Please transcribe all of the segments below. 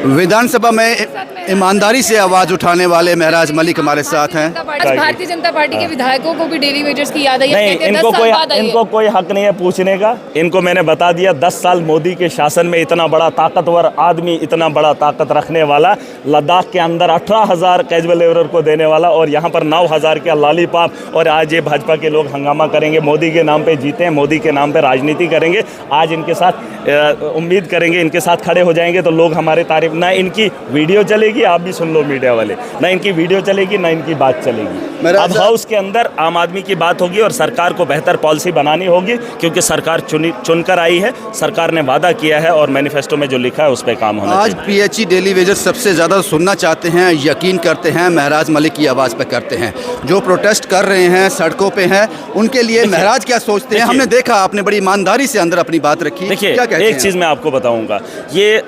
विधानसभा में ईमानदारी से आवाज उठाने वाले महराज मलिक हमारे साथ हैं। भारतीय जनता पार्टी के विधायकों को भी डेली वेजर्स की याद आई है। नहीं, इनको कोई हक नहीं है पूछने का। इनको मैंने बता दिया, 10 साल मोदी के शासन में इतना बड़ा ताकतवर आदमी, इतना बड़ा ताकत रखने वाला, लद्दाख के अंदर 18,000 कैजुअल लेबरर को देने वाला और यहाँ पर 9,000 के लॉलीपॉप, और आज ये भाजपा के लोग हंगामा करेंगे, मोदी के नाम पे जीते हैं, मोदी के नाम पे राजनीति करेंगे। आज इनके साथ उम्मीद करेंगे, इनके साथ खड़े हो जाएंगे तो लोग हमारे तारीफ, ना इनकी वीडियो चलेगी, आप भी सुन लो मीडिया वाले, ना इनकी वीडियो चलेगी ना इनकी बात चलेगी। अब हाउस के अंदर आम आदमी की बात होगी और सरकार को बेहतर पॉलिसी बनानी होगी, क्योंकि सरकार चुनकर आई है, सरकार ने वादा किया है और मैनिफेस्टो में जो लिखा है उस पर काम होना चाहिए। आज पीएचई डेली वेजर सबसे ज़्यादा सुनना चाहते हैं, यकीन करते हैं, महराज मलिक की आवाज़ पे करते हैं। जो प्रोटेस्ट कर रहे हैं, सड़कों पे हैं, उनके लिए महराज क्या सोचते हैं? हमने देखा आपने बड़ी ईमानदारी से अंदर अपनी बात रखी। देखिए, क्या कहते हैं? एक चीज़ मैं आपको बताऊंगा, ये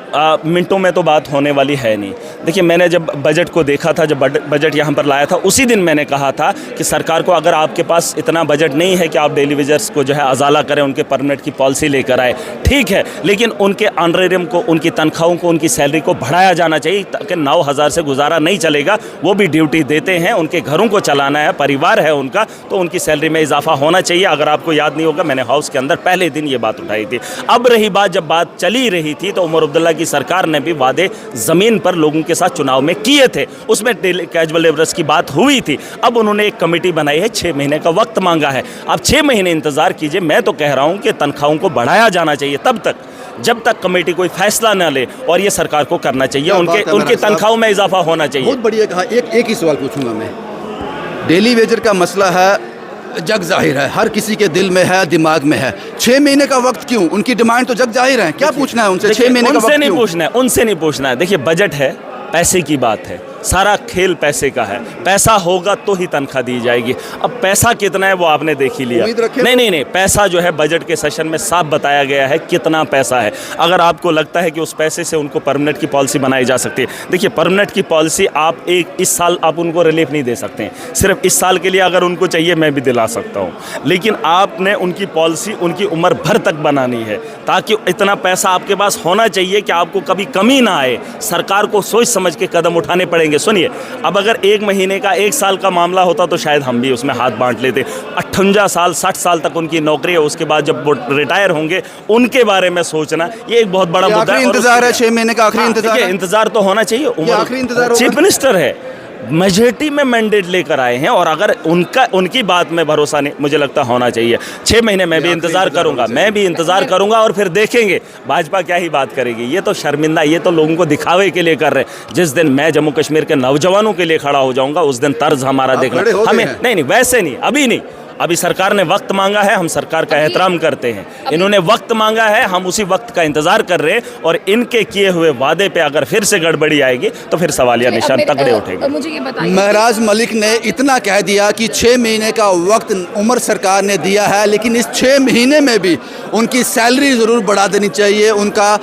मिनटों में तो बात होने वाली है नहीं। देखिए, मैंने जब बजट को देखा था, जब बजट यहाँ पर लाया था, उसी दिन मैंने कहा था कि सरकार को अगर आपके पास इतना बजट नहीं है कि आप डेली वेजर्स को जो है अजाला करें, उनके परमानेंट की पॉलिसी लेकर आए, ठीक है, लेकिन उनके ऑनरेरियम को, उनकी तनख्वाहों को, उनकी सैलरी को बढ़ाया जाना चाहिए, ताकि 9,000 से गुजारा नहीं चलेगा। वो भी ड्यूटी देते हैं, उनके घरों को चलाना है, परिवार है उनका, तो उनकी सैलरी में इजाफा होना चाहिए। अगर आपको याद नहीं होगा, मैंने हाउस के अंदर पहले दिन ये बात उठाई थी। अब रही बात, जब बात चली रही थी तो उमर अब्दुल्ला की सरकार ने भी वादे ज़मीन पर लोगों के साथ चुनाव में किए थे, उसमें कैजुअल लेबरर्स की बात हुई थी। अब उन्होंने एक कमेटी बनाई है, 6 महीने का वक्त मांगा है। अब 6 महीने इंतजार कीजिए। मैं तो कह रहा हूं कि तनख्वाहों को बढ़ाया जाना चाहिए तब तक, जब तक कमेटी कोई फैसला न ले, और ये सरकार को करना चाहिए, उनकी तनख्वाहों में इजाफा होना चाहिए। बहुत बढ़िया कहा। एक ही सवाल पूछूंगा मैं। डेली वेजर का मसला है, जग जाहिर है, हर किसी के दिल में है, दिमाग में है। 6 महीने का वक्त क्यों? उनकी डिमांड तो जग जाहिर है, क्या पूछना है उनसे? 6 महीने का वक्त नहीं पूछना है, उनसे नहीं पूछना है। देखिए, बजट है, पैसे की बात है, सारा खेल पैसे का है। पैसा होगा तो ही तनख्वाह दी जाएगी। अब पैसा कितना है वो आपने देख ही लिया। नहीं, पैसा जो है बजट के सेशन में साफ बताया गया है कितना पैसा है। अगर आपको लगता है कि उस पैसे से उनको परमानेंट की पॉलिसी बनाई जा सकती है, देखिए, परमानेंट की पॉलिसी आप इस साल आप उनको रिलीफ नहीं दे सकते हैं। सिर्फ इस साल के लिए अगर उनको चाहिए, मैं भी दिला सकता हूँ, लेकिन आपने उनकी पॉलिसी उनकी उम्र भर तक बनानी है, ताकि इतना पैसा आपके पास होना चाहिए कि आपको कभी कमी ना आए। सरकार को सोच समझ के कदम उठाने पड़ेंगे। सुनिए, अब अगर 1 महीने का, 1 साल का मामला होता तो शायद हम भी उसमें हाथ बांट लेते। 58 साल 60 साल तक उनकी नौकरी है, उसके बाद जब वो रिटायर होंगे उनके बारे में सोचना, ये एक बहुत बड़ा मुद्दा है। इंतजार है 6 महीने का, आखिरी इंतजार है। इंतजार तो होना चाहिए। आखिरी इंतजार, चीफ मिनिस्टर है, मेजॉरिटी में मैंडेट लेकर आए हैं, और अगर उनकी बात में भरोसा नहीं, मुझे लगता होना चाहिए। 6 महीने मैं भी इंतजार करूंगा, और फिर देखेंगे भाजपा क्या ही बात करेगी। ये तो शर्मिंदा, ये तो लोगों को दिखावे के लिए कर रहे हैं। जिस दिन मैं जम्मू कश्मीर के नौजवानों के लिए खड़ा हो जाऊंगा, उस दिन तर्ज हमारा देखना। हमें नहीं, वैसे नहीं, अभी नहीं। अभी सरकार ने वक्त मांगा है, हम सरकार का एहतराम करते हैं। इन्होंने वक्त मांगा है, हम उसी वक्त का इंतजार कर रहे हैं, और इनके किए हुए वादे पे अगर फिर से गड़बड़ी आएगी तो फिर सवालिया निशान तगड़े उठेंगे। मुझे ये बताइए, महराज मलिक ने इतना कह दिया कि 6 महीने का वक्त उमर सरकार ने दिया है, लेकिन इस 6 महीने में भी उनकी सैलरी ज़रूर बढ़ा देनी चाहिए। उनका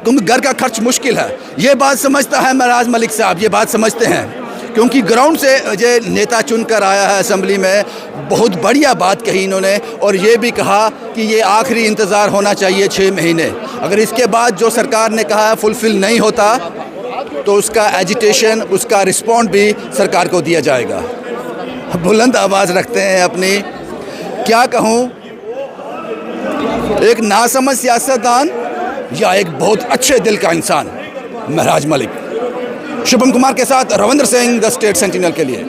घर का खर्च मुश्किल है। ये बात समझता है महराज मलिक साहब, ये बात समझते हैं, क्योंकि ग्राउंड से जो नेता चुनकर आया है असेंबली में, बहुत बढ़िया बात कही इन्होंने, और ये भी कहा कि ये आखिरी इंतज़ार होना चाहिए 6 महीने। अगर इसके बाद जो सरकार ने कहा है फुलफिल नहीं होता, तो उसका एजिटेशन, उसका रिस्पॉन्ड भी सरकार को दिया जाएगा। बुलंद आवाज़ रखते हैं अपनी, क्या कहूँ, एक नासमझ सियासतदान या एक बहुत अच्छे दिल का इंसान महराज मलिक। शुभम कुमार के साथ Ravindra Singh, the state sentinel के लिए।